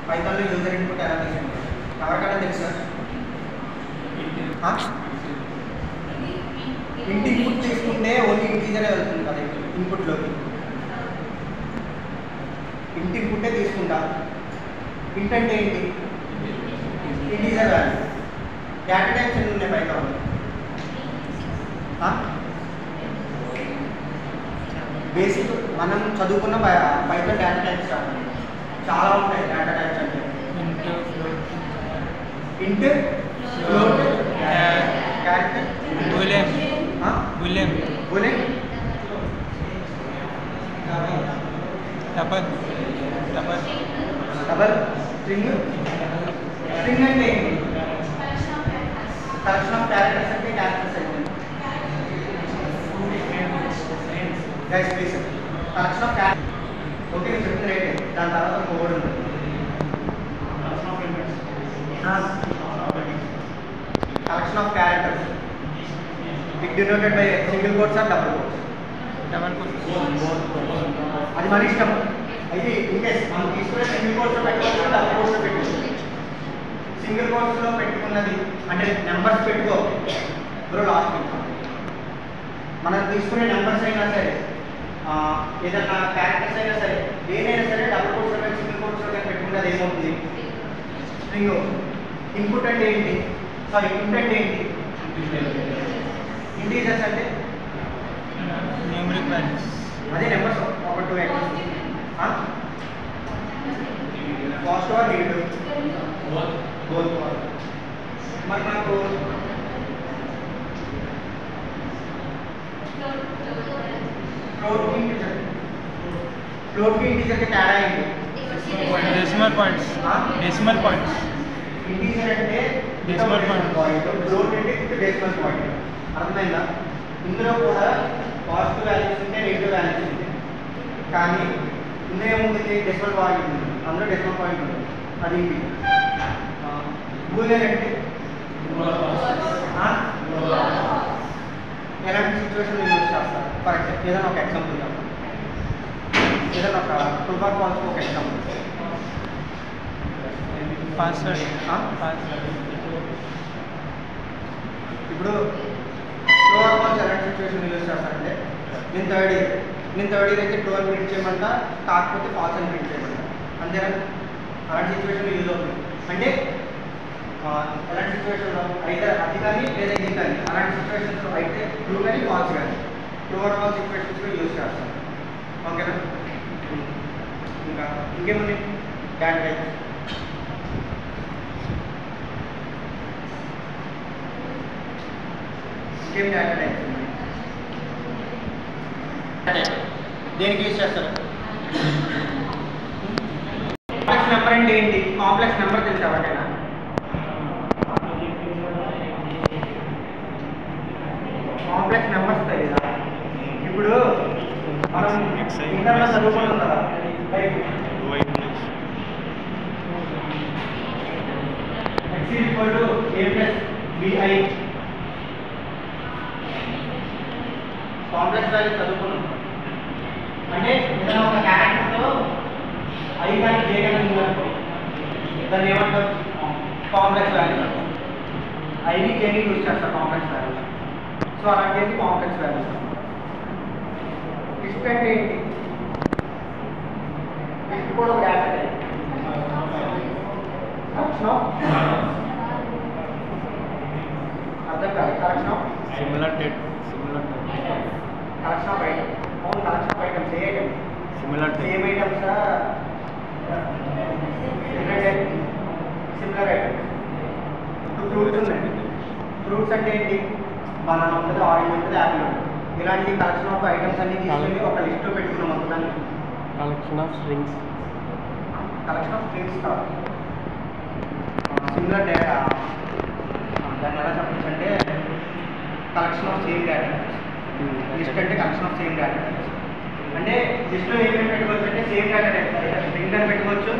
పైథాన్లో user input ఎలా తీసుకుంటారు ఎవరికైనా తెలుసా? ఇంటి ఇన్పుట్ తీసుకుంటే ఓన్లీ ఇంటీజరే వెళ్తుంది కదా ఇన్పుట్లోకి. ఇంటి ఇన్పుట్టే తీసుకుంటా. ఇంట్ అంటే ఏంటి? Integer value. డేటా టైప్స్ ఎన్ని ఉన్నాయి పైథాన్లో? బేసిక్ మనం చదువుకున్న పైథాన్ డేటా టైప్స్ చాలా ఉంటాయి. డేటా టైప్స్ అంటే int, float, character, boolean, double, string అంటే ఏంటి? కలెక్షన్ ఆఫ్ క్యారెక్టర్స్ అంటే క్యారెక్టర్స్ అంటే guys please collection of character. Okay నేను చెప్తున్న రేటే దాని తర్వాత ఒక వర్డ్ ఉంటుంది. Collection of characters it denoted by single quotes or double quotes? అది మన ఇష్టం. అయితే ఇన్కేస్ మనం తీసుకునే సింగిల్ కోట్స్లో పెట్టుకోవచ్చు, డబుల్ కోట్స్లో పెట్టుకోవచ్చు. సింగిల్ కోట్స్లో పెట్టుకున్నది అంటే నెంబర్స్ పెట్టుకో బ్రో. లాస్ట్ మనం తీసుకునే నెంబర్స్ అయినా సరే ఏదన్నా క్యారెక్టర్స్ అయినా సరే దేనైనా సరే డబుల్ కోట్స్లో కానీ సింగిల్ కోట్స్లో కానీ పెట్టుకున్నది ఏమవుతుంది? స్ట్రింగ్. ఇన్పుట్ అంటే ఏంటి? సారీ ఇన్పుట్ అంటే ఏంటి? ఇంటీజర్స్ అంటే న్యూమరిక్ వాల్యూస్. అదే numbers 1 2 X positive or negative? Both. మరి నాకు ఫ్లోట్ కి ఇంటీజర్ కి తేడా ఏంటి? Decimal points. ఇంటీజర్ అంటే డెసిమల్ పాయింట్, ఫ్లోట్ అంటే డెసిమల్ పాయింట్. అర్థమైందా? ఇందులో కూడా పాజిటివ్ వాల్యూస్ ఉంటే నెగిటివ్ వాల్యూస్ ఉంటాయి. కానీ ఇందులో ఏముంటుంది? డెసిమల్ పాయింట్ ఉంది. అందులో డెసిమల్ పాయింట్ ఉంది. అది ఇంటీజర్. బూలియన్ అంటే ఎలాంటి సిచ్యువేషన్ యూజ్ చేస్తారు? ఫర్ ఎగ్జాంపుల్ ఏదైనా ఒక ఎగ్జాంపుల్ చెప్పండి. ఏదైనా ఒక ట్రూ ఆర్ ఫాల్స్ ఒక ఎగ్జాంపుల్. పాస్వర్డ్. ఇప్పుడు ట్రూ ఆర్ ఫాల్స్ ఎలాంటి సిచ్యువేషన్ యూజ్ చేస్తారంటే నేను థర్డ్ ఇయర్ అయితే ట్రూ అని ప్రింట్ చేయమంట, కాకపోతే ఫాల్స్ అని ప్రింట్ చేయమంట. అంతేనా? అలాంటి సిచ్యువేషన్లో యూజ్ అవుతుంది. అంటే ఎలాంటి సిచ్యువేషన్లో అయితే అది కానీ లేదా ఇది కానీ అలాంటి సిచ్యువేషన్స్లో అయితే ట్రూ కానీ ఫాల్స్ కానీ ట్రూ ఆర్ ఫాల్స్ సిచ్యువేషన్స్లో యూజ్ చేస్తాం. ఓకేనా? ఇంకా ఇంకేముంది? Data types. ఇంకేం డేటా టైప్స్ ఉన్నాయి? దేనికి యూజ్ చేస్తారు? కాంప్లెక్స్ నెంబర్ అంటే ఏంటి? కాంప్లెక్స్ నెంబర్ తెలుసా ఎవరికైనా? కాంప్లెక్స్ నెంబర్స్ తెలీదా? ఇప్పుడు మనం ఇంటర్లో చదువుకుంటాం కదా, like x = a + bi. Complex value చదువుకున్నాం అంటే ఏదైనా ఒక క్యారెక్టర్తో ఐ కానీ జే కానీ ఉందనుకో దాన్ని ఏమంటారు? Complex value. ఐని జేని యూజ్ చేస్తారు కాంప్లెక్స్ వాల్యూ. సో అలాంటిది కాంప్లెక్స్ వాల్యూస్. లిస్ట్ అంటే ఏంటి? లిస్ట్ కూడా ఒక డేటా టైప్. కలెక్షన్ ఆఫ్ అర్థం కాదు. Collection of similar collection of item. అవును, కలెక్షన్ ఆఫ్ ఐటమ్స్. ఏ ఐటమ్? సేమ్ ఐటమ్సా? Similar items. ఇప్పుడు ఫ్రూట్స్ ఉన్నాయి. ఫ్రూట్స్ అంటే ఏంటి? బనానా ఉంటుంది, ఆరెంజ్ ఉంటుంది, యాపిల్ ఉంటుంది. ఇలాంటి కలెక్షన్ ఆఫ్ ఐటమ్స్ అన్ని తీసుకొని ఒక లిస్ట్లో పెట్టుకున్నాం మొత్తాన్ని. కలెక్షన్ ఆఫ్ స్ట్రింగ్స్ కాదు. సిమిలర్ డేటా దాన్ని ఎలా చెప్పచ్చు అంటే collection of same data. List అంటే కలెక్షన్ ఆఫ్ సేమ్ డేటా. అంటే లిస్ట్లో ఏమేమి పెట్టుకోవచ్చు అంటే సేమ్ డేటా టైప్స్. అయితే స్ట్రింగ్ అని పెట్టుకోవచ్చు,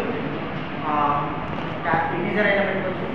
ఇంటీజర్ అయినా పెట్టుకోవచ్చు.